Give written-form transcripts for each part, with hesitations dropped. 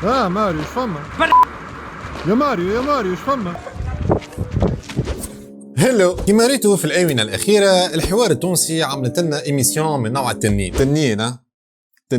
ماريو ايش فما؟ يا ماريو يا ماريو ايش فما؟ هلو، كما ريتوا في الآونة الأخيرة الحوار التونسي عملت لنا إيميسيون من نوع التنين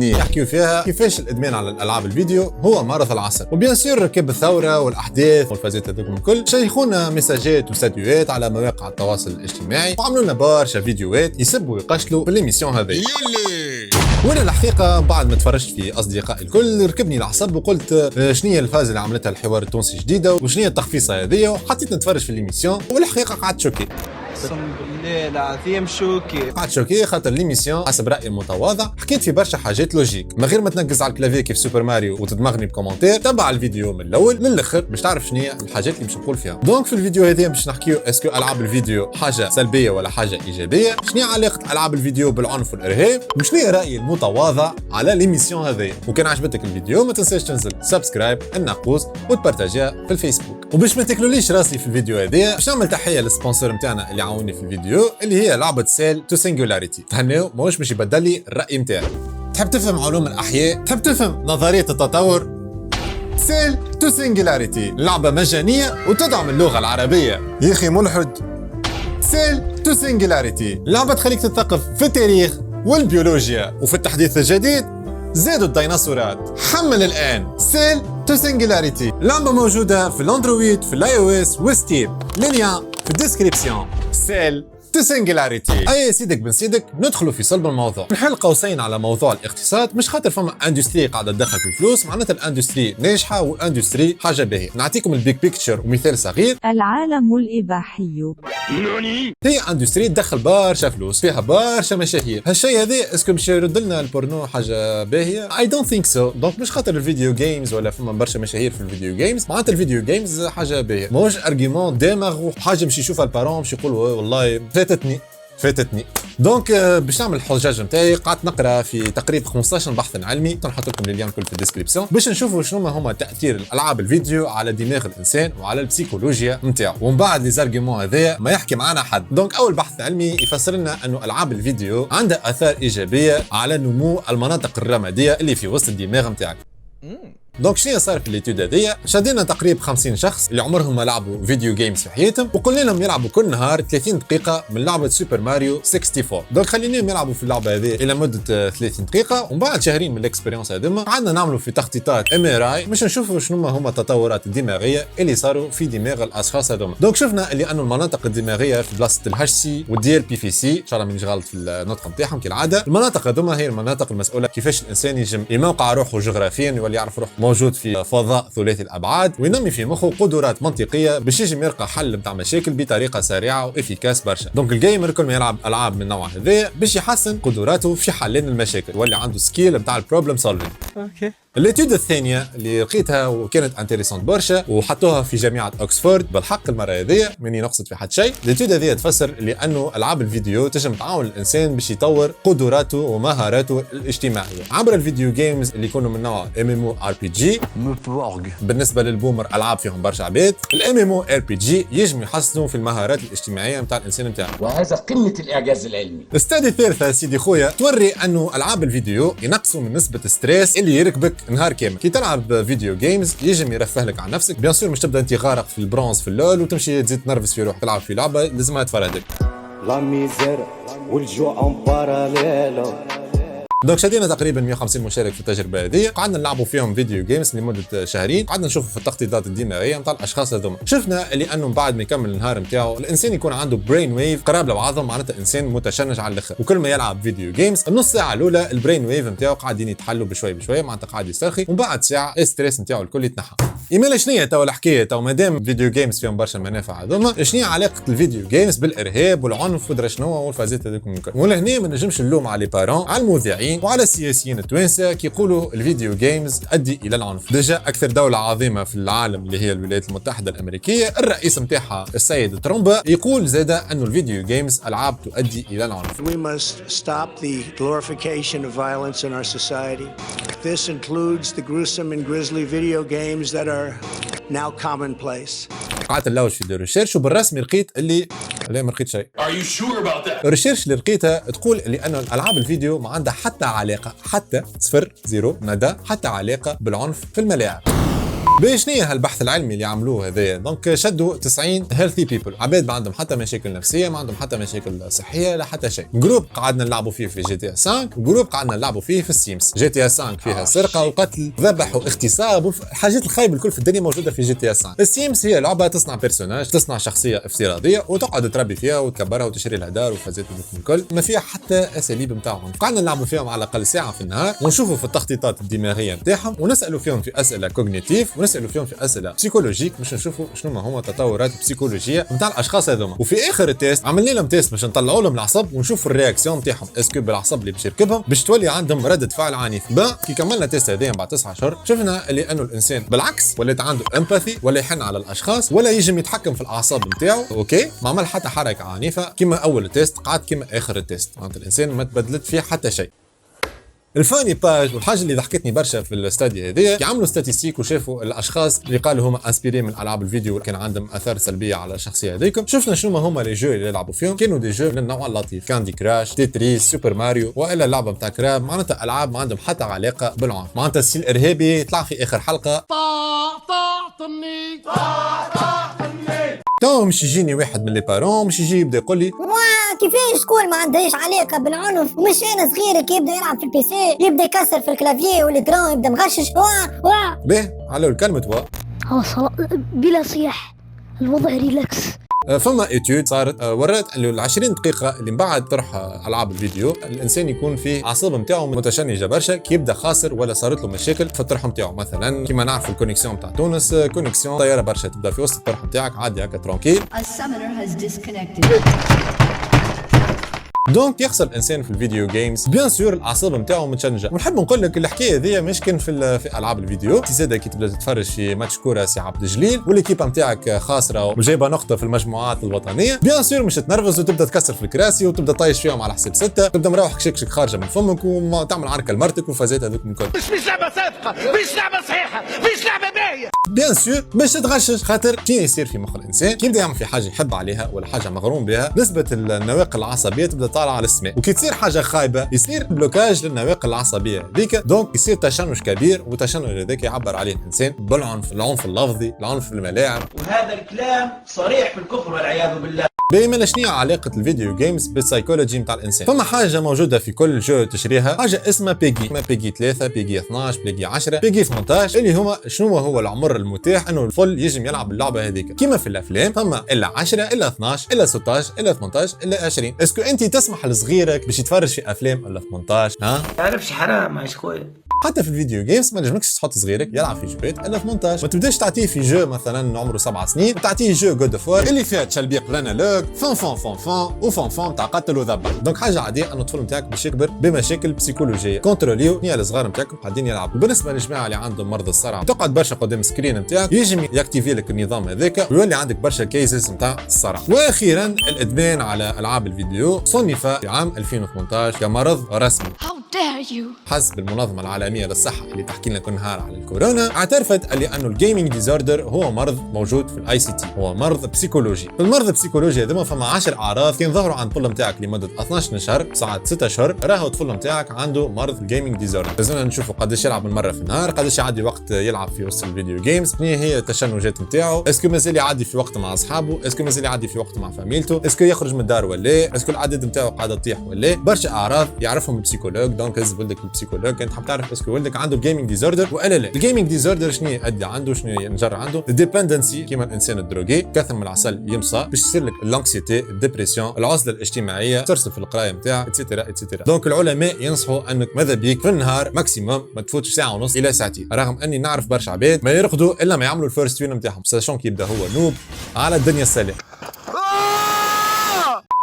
يحكيوا فيها كيفاش الادمان على الالعاب الفيديو هو مرض العصر. وبيان سور ركب الثوره والاحداث والفازات هذوك الكل شيخونا ميساجات وستاتيوهات على مواقع التواصل الاجتماعي وعملوا لنا برشا فيديوهات يسبوا ويقشلوا في الإيميسيون هذه. وانا الحقيقه بعد ما تفرجت في اصدقائي الكل ركبني العصب وقلت شنو هي الفاز اللي عملتها الحوار التونسي جديده وشنو هي التخفيصه هذه، وحطيت نتفرج في الإيميسيون والحقيقه قعدت شوكي. قسم بالله العظيم شوكي. قعدت شوكي خاطر الإيميسيون حسب رايي المتواضع حكيت في برشا حاجات لوجيك من غير ما تنقز على الكلافي كيف سوبر ماريو وتدمغني بكومنتير. تبع الفيديو من الاول للاخر باش تعرف شنو هي الحاجات اللي باش نقول فيها. دونك في الفيديو هذا باش نحكيو اسكو العاب الفيديو حاجه سلبيه ولا حاجه ايجابيه، شنو هي علاقه العاب الفيديو بالعنف والارهاب، وشنو هي رايي المتواضع على الإيميسيون هذه. وكان عجبتك الفيديو ما تنساش تنزل سبسكرايب الناقوس وتبارتاجيها في الفيسبوك. وباش ما تاكلوليش راسي في الفيديو هذا باش نعمل تحيه للسبونسور نتاعنا اللي عاوني في الفيديو اللي هي لعبه سيل تو سينجولاريتي. تهناو ماهوش باش يبدل لي الراي نتاعي. تحب تفهم علوم الاحياء، تحب تفهم نظريه التطور، سيل تو سينجولاريتي لعبه مجانيه وتدعم اللغه العربيه. يا اخي ملحد، سيل تو سينجولاريتي لعبه تخليك تثقف في التاريخ والبيولوجيا وفي التحديث الجديد زادوا الديناصورات. حمل الان سيل تو سينجولاريتي، لعبه موجوده في الاندرويد في الاي او اس وستيم، لينيا في الديسكريبسيون. سيل تو سينجولاريتي. اي سيدك بن سيدك ندخلوا في صلب الموضوع. نحل قوسين على موضوع الاقتصاد، مش خاطر فما اندستري قاعده تدخل في الفلوس معناتها الاندستري ناجحه والاندستري حاجه باهيه. نعطيكم البيك بيكتشر ومثال صغير. العالم الإباحي هي اندستري تدخل برشا فلوس فيها برشا مشاهير. هالشيء هذا اسكو باش يرد لنا البورنو حاجه باهيه؟ اي دونت ثينك سو. دونك مش خاطر الفيديو جيمز ولا فما برشا مشاهير في الفيديو جيمز معناتها الفيديو جيمز حاجه باهيه. ماهوش ارغيومون دماغ حاجه باش يشوفها البارون باش يقولوا والله فاتتني. دونك باش نعمل الحجاج نتاعي قعدت نقرا في تقريبا 15 بحث علمي، تنحط لكم اللين الكل في الديسكريبسيون باش نشوفوا شنو هما تاثير الالعاب الفيديو على دماغ الانسان وعلى البسيكولوجيا نتاعو. ومن بعد لي زارغيومون هذايا ما يحكي معنا حد. دونك اول بحث علمي يفسر لنا انه العاب الفيديو عندها اثار ايجابيه على نمو المناطق الرماديه اللي في وسط الدماغ نتاعك. دونك شنو صار في ليتود هذيا؟ شدينا تقريبا 50 شخص اللي عمرهم ما لعبوا فيديو جيمز في حياتهم وقلنا لهم يلعبوا كل نهار 30 دقيقه من لعبه سوبر ماريو 64. دونك خليناهم يلعبوا في اللعبه هذه الى مده 30 دقيقه ومن بعد شهرين من الاكسبيريونس هذوما قعدنا نعملوا في تخطيطات MRI باش نشوفوا شنو هما التطورات الدماغيه اللي صاروا في دماغ الاشخاص هذوما. دونك شفنا اللي انه المناطق الدماغيه في بلاصه الهش سي والدي ال بي في سي، ان شاء الله مانيش غلط في النطق نتاعهم كالعاده، المناطق هذوما هي المناطق المسؤوله كيفاش الانسان يجم يموقع روحه جغرافيا ويولي يعرف روحه موجود في فضاء ثلاثي الابعاد وينمي في مخه قدرات منطقيه باش يجم يلقى حل نتاع مشاكل بطريقه سريعه وافيكاس برشا. دونك الجيمر كل ما يلعب العاب من النوع هذا باش يحسن قدراته في حلين المشاكل واللي عنده سكيل نتاع البروبلم سولفينج. اوكي. الليتود الثانيه اللي لقيتها وكانت انتريسونت برشا وحطوها في جامعه اوكسفورد بالحق المره هذه ماني نقصد في حد شيء. الليتود هذه تفسر لانه العاب الفيديو تنجم تعاون الانسان باش يطور قدراته ومهاراته الاجتماعيه عبر الفيديو جيمز اللي يكونوا من نوع MMORPG. بالنسبه للبومر العاب فيهم برشا عباد. MMORPG يجم يحسنوا في المهارات الاجتماعيه نتاع الانسان نتاعو، وهذا قمه الاعجاز العلمي. الاستادي الثالثه سيدي خويا توري انه العاب الفيديو ينقصوا من نسبه الستريس اللي يركبك نهار كامل. كي تلعب فيديو جيمز يجم يرفه لك عن نفسك. بيان سور مش تبدا انت غارق في البرونز في اللول وتمشي تزيد تنرفز في روحك تلعب في لعبه لازمها تفرهدك. لا ميزير والجوع ان باراليلو. دونك شدينا تقريبا 150 مشارك في التجربه هذه، قعدنا نلعبوا فيهم فيديو جيمز لمده شهرين، قعدنا نشوفوا في التخطيطات الدماغيه نتاع الاشخاص هذوما. شفنا اللي انه بعد ما يكمل النهار نتاعو الانسان يكون عنده برين ويف قراب لبعضهم، معناتها انسان متشنج على الاخر، وكل ما يلعب فيديو جيمز النص ساعه الاولى البرين ويف نتاعو قاعدين يتحلوا بشوي بشوي، معناتها قاعد يسترخي، ومن بعد ساعه الستريس نتاعو الكل يتنحى. ايميلا شنية تو الحكايه؟ تو مادام فيديو جيمز فيهم برشا منافع هذوما، شنية علاقه الفيديو جيمز بالارهاب والعنف ودرا شنو والفازات هذوك الكل؟ ولهنا ما نجمش نلوم على لي بارون، على المذيعين وعلى السياسيين التوانسه كي يقولوا الفيديو جيمز تؤدي الى العنف. ديجا اكثر دوله عظيمه في العالم اللي هي الولايات المتحده الامريكيه، الرئيس نتاعها السيد ترامب يقول زاده انه الفيديو جيمز العاب تؤدي الى العنف. We must stop the glorification of violence in our society. This includes the gruesome and grisly video games that are now commonplace. قعدت نلوج في ريشيرش وبالرسمي لقيت اللي لا ما لقيت شيء. الريشيرش اللي لقيتها تقول اللي انه الالعاب الفيديو ما عندها حتى علاقه، حتى صفر زيرو مدى حتى علاقه بالعنف في الملاعب. باش نية هالبحث العلمي اللي عملوه هذايا؟ دونك شدوا 90 هيلثي بيبل، عباد ما عندهم حتى مشاكل نفسيه، ما عندهم حتى مشاكل صحيه، لا حتى شيء. جروب قعدنا نلعبوا فيه في جي تي 5، وجروب قعدنا نلعبوا فيه في السيمز. جي تي 5 فيها سرقه وقتل ذبح واغتصاب والحاجات الخايبه الكل في الدنيا موجوده في جي تي 5. السيمز هي لعبه تصنع بيرسوناج، تصنع شخصيه افتراضيه وتقعد تربي فيها وتكبرها وتشري لها دار وفازات الكل، ما فيها حتى اساليب نتاعهم. قعدنا نلعبوا فيهم على الاقل ساعه في النهار ونشوفوا في التخطيطات الدماغيه نتاعهم ونسالوا فيهم في اسئله كوغنيتيف ونسالوا فيهم في اسئله بسيكولوجيك باش نشوفوا شنو هما التطورات البسيكولوجيه نتاع الاشخاص هذوما. وفي اخر التيست عملنا لهم تيست باش نطلعوا لهم العصب ونشوفوا الرياكسيون نتاعهم، اسكو بالعصب اللي باش يركبهم باش تولي عندهم رده فعل عنيف. كي كملنا التيست هذايا بعد 9 اشهر شفنا اللي انه الانسان بالعكس ولات عنده امباثي ولا يحن على الاشخاص ولا يجم يتحكم في الاعصاب نتاعو، اوكي، ما عمل حتى حركه عنيفه كما اول التيست، قعد كما اخر التيست، معناتها الانسان ما تبدلت فيه حتى شيء. الفاني باج والحاجه اللي ضحكتني برشا في الاستاديو هذيا كي عملوا ستاتيستيك وشافوا الاشخاص اللي قالوا هما انسبيري من العاب الفيديو كان عندهم اثار سلبيه على الشخصيه هذيكم، شفنا شنو هما لي جو اللي يلعبوا فيهم. كانوا دي جو من النوع اللطيف، كاندي كراش، تيتريس، سوبر ماريو، والا اللعبه نتاع كراب، معناتها العاب ما عندهم حتى علاقه بالعنف، معناتها ستيل ارهابي طلع في اخر حلقه تو مش يجيني واحد من لي بارون مش يجي يبدا يقول لي كيفاش تقول ما عندهاش علاقه بالعنف؟ ومش انا صغير كي يبدا يلعب في البي سي يبدا يكسر في الكلافيي والجران يبدا مغشش باهي على الكلمه بلا صياح الوضع ريلاكس. فما ايتيود صارت ورات انه ال 20 دقيقه اللي من بعد طرح العاب الفيديو الانسان يكون فيه اعصاب نتاعو متشنجه برشا كي يبدا خاسر ولا صارت له مشاكل في الطرح نتاعو. مثلا كيما نعرفوا الكونيكسيون نتاع تونس، كونيكسيون طياره برشا تبدا في وسط الطرح نتاعك عادي هكا ترونكيل، دونك يخسر الانسان في الفيديو جيمز بيان سور الاعصاب نتاعو متشنجه. ونحب نقول لك الحكايه هذيا مش كان في العاب الفيديو، انت زاده كي تبدا تتفرج في ماتش كوره سي عبد الجليل والكيبه نتاعك خاسره وجايبه نقطه في المجموعات الوطنيه، بيان سور مش تنرفز وتبدا تكسر في الكراسي وتبدا طايش فيهم على حساب 6، تبدا مروح كشكشك خارجه من فمك وتعمل عركه لمرتك وفازات هذوك الكل. مش لعبه صادقه، مش لعبه صحيحه، مش لعبه باهيه. بيان سور باش تتغشش، خاطر كي يصير في مخ الانسان كي يبدا يعمل في حاجه يحب عليها ولا حاجه مغروم بها نسبه النواقل العصبيه تبدا طالعه على السماء، وكي تصير حاجه خايبه يصير بلوكاج للنواقل العصبيه هذيك، دونك يصير تشنج كبير، والتشنج هذاك يعبر عليه الانسان بالعنف، العنف اللفظي، العنف في الملاعب، وهذا الكلام صريح في الكفر والعياذ بالله. بما شنو علاقه الفيديو جيمز بالسايكولوجي نتاع الانسان؟ فما حاجه موجوده في كل جو تشريها، حاجه اسمها بيجي، ما بيجي 3 بيجي 12 بيجي 10 بيجي 18، اللي هما شنو هو العمر المتاح انه الفل يجم يلعب اللعبه هذيك. كيما في الافلام فما الا 10 الا 12 الا 16 الا 18 الا 20. اسكو انت تسمح لصغيرك باش يتفرج في افلام الا 18؟ ها تعرفش حرام يا خويا. حتى في الفيديو جيمز ما نجمكش تحط صغيرك يلعب في جوات الا 18، ما تبداش تعطيه في جو مثلا عمره 7 سنين وتعطيه جو جود اوف وور اللي فيها تشلبيق لانالوج فون وفون تاع قتل وذبح. دونك حاجه عاديه ان الطفل نتاعك باش يكبر بمشاكل بسيكولوجيه، كونتروليو نيا الصغار نتاعكم قاعدين يلعبوا. وبالنسبه للجماعه اللي عندهم مرض الصرع تقعد برشا قدام السكرين نتاعك يجم ياكتيفي لك النظام هذاك ويولي عندك برشا كيسز نتاع الصرع. واخيرا الادمان على العاب الفيديو صنف في عام 2018 كمرض رسمي. حسب المنظمه العالميه للصحه اللي تحكي لنا كل نهار على الكورونا، اعترفت اللي انه الجيمنج ديزوردر هو مرض موجود في الاي سي تي، هو مرض بسيكولوجي. المرض البسيكولوجي هذا فما 10 اعراض كان ظهروا عند الطفل نتاعك لمده 12 شهر ساعات 6 شهور، راهو الطفل نتاعك عنده مرض الجيمنج ديزوردر. لازمنا نشوفوا قداش يلعب من مره في النهار، قداش يعدي وقت يلعب في وسط الفيديو جيمز، شنو هي التشنجات نتاعو، اسكو مازال يعدي في وقت مع اصحابه، اسكو مازال يعدي في وقت مع فاميلته، اسكو يخرج من الدار ولا، اسكو العدد نتاعو قاعده تطيح ولا. برشا اعراض يعرفهم البسيكولوج، دونك هز ولدك للبسيكولوج كان تحب تعرف اسكو ولدك عنده جيمنج ديزوردر ولا لا. الجيمنج ديزوردر شنو يؤدي عنده، شنو ينجر عنده؟ الديبندنسي كيما الانسان الدروغي، كثر من العسل يمصى باش يصير لك الانكسيتي، الديبرسيون، العزله الاجتماعيه، ترسب في القرايه نتاعك اتسيتيرا اتسيتيرا. دونك العلماء ينصحوا انك ماذا بيك في النهار ماكسيموم ما تفوتش ساعه ونص الى ساعتين، رغم اني نعرف برشا عباد ما يرقدوا الا ما يعملوا الفيرست وين نتاعهم، ساشون كي يبدا هو نوب على الدنيا السلام.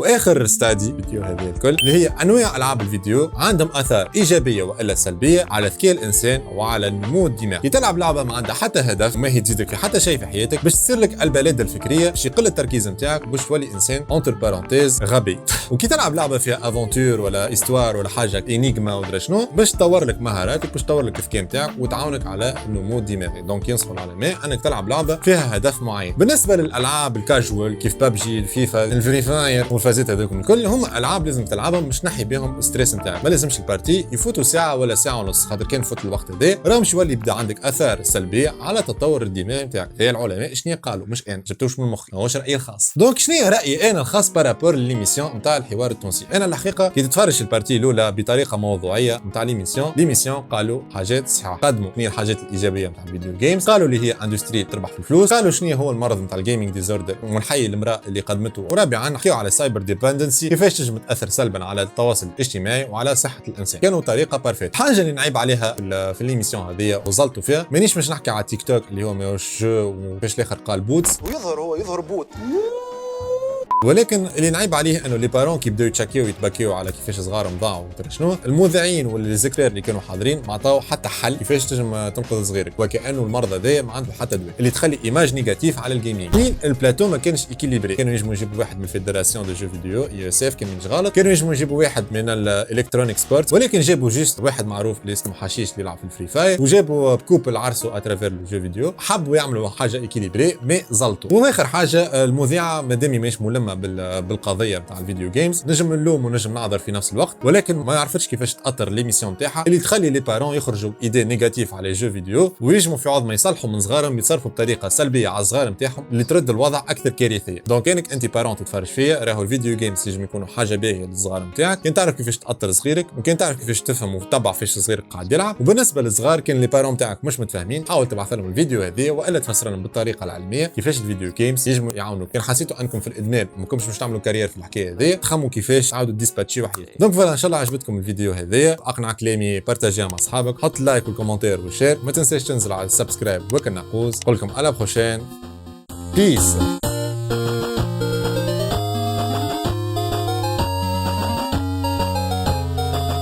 واخر ستادي فيديو هذه الكل اللي هي انواع العاب الفيديو عندهم اثار ايجابيه والا سلبيه على ذكاء الانسان وعلى النمو الدماغي. كي تلعب لعبه ما عندها حتى هدف وما هي تزيدك في حتى شيء في حياتك باش تصير لك البلاده الفكريه باش يقل التركيز نتاعك باش تولي انسان اونتر بارونتيز غبي. وكي تلعب لعبه فيها افونتور ولا استوار ولا حاجه انيغما ودرا شنو باش تطور لك مهاراتك باش تطور لك الذكاء نتاعك وتعاونك على النمو الدماغي. دونك ينصحوا العلماء انك تلعب لعبه فيها هدف معين. بالنسبه للالعاب الكاجوال كيف بابجي الفيفا الفري فاير والفازات هذوك الكل هما العاب لازم تلعبهم باش تنحي بهم الستريس نتاعك. ما لازمش البارتي يفوتوا ساعه ولا ساعه ونص خاطر كان فوت الوقت هذا راه مش يولي يبدا عندك اثار سلبيه على تطور الدماغ نتاعك. هي العلماء شنو قالوا مش انا جبتوش من مخي ماهوش رايي الخاص. دونك شنو رايي انا الخاص بارابور ليميسيون نتاع الحوار التونسي. انا الحقيقه كي تتفرج البارتي الاولى بطريقه موضوعيه نتاع ليميسيون قالوا حاجات صحيحه قدموا من الحاجات الايجابيه نتاع الفيديو جيمز قالوا اللي هي اندستري تربح في الفلوس قالوا شنو هو المرض نتاع الجيمنج ديزوردر ونحيي المراه اللي قدمته ورابعا نحكيو على سايبر ديبندنسي كيفاش تنجم تاثر سلبا على التواصل الاجتماعي وعلى صحه الانسان. كانوا طريقه بارفيت. حاجه اللي نعيب عليها في الليميسيون هذه وصلتوا فيها مانيش باش نحكي على تيك توك اللي هو ماهوش جو وباش الاخر قال بوتس ويظهر بوت ولكن اللي نعيب عليه انه لي بارون كي بداو يتشاكيو ويتباكيو على كيفاش صغارهم ضاعوا وترى شنو المذيعين والزكرير اللي كانوا حاضرين ما عطاو حتى حل كيفاش تنجم تنقذ صغيرك وكانه المرض هذا ما عنده حتى دواء اللي تخلي ايماج نيجاتيف على الجيمنج. مين البلاتو ما كانش ايكيليبري. كانوا ينجموا يجيبوا واحد من الفيدراسيون دو جو فيديو يساف كان مش غلط كانوا ينجموا يجيبوا واحد من الالكترونيك سبورتس ولكن جابوا جيست واحد معروف اللي اسمه حشيش اللي يلعب في الفري فاير وجابوا بكوبل عرسوا اترافير الجو فيديو حبوا يعملوا حاجه ايكيليبري مي زلطوا. واخر حاجه المذيعه مادام مش ملمه بالقضيه نتاع الفيديو جيمز نجم نلوم ونجم نعذر في نفس الوقت ولكن ما يعرفش كيفاش تاثر ليميسيون نتاعها اللي تخلي لي بارون يخرجوا ايدي نيجاتيف على جو فيديو ويجموا في عوض ما يصلحوا من صغارهم يتصرفوا بطريقه سلبيه على الصغار نتاعهم اللي ترد الوضع اكثر كارثيه. دونك كانك انت بارون تتفرج فيا راهو الفيديو جيمز يجم يكونوا حاجه باهيه للصغار نتاعك كان تعرف كيفاش تاثر صغيرك وكان تعرف كيفاش تفهم وتتبع فيش صغيرك قاعد يلعب. وبالنسبه للصغار كان لي بارون نتاعك مش متفاهمين حاول تبعث لهم الفيديو هذه والا تفسر لهم بالطريقه العلميه كيفاش الفيديو جيمز يجموا يعاونوا. كان حسيتوا انكم في الادمان ما كنتش مش تعملوا كارير في الحكايه هذه تخموا كيفاش تعاودوا ديسباتشيو حياتكم. دونك فوالا ان شاء الله عجبتكم الفيديو هذايا اقنع كلامي بارتاجيها مع اصحابك حط لايك والكومنتير والشير ما تنساش تنزل على السبسكرايب وكل نقوز. نقول لكم على بروشين بيس.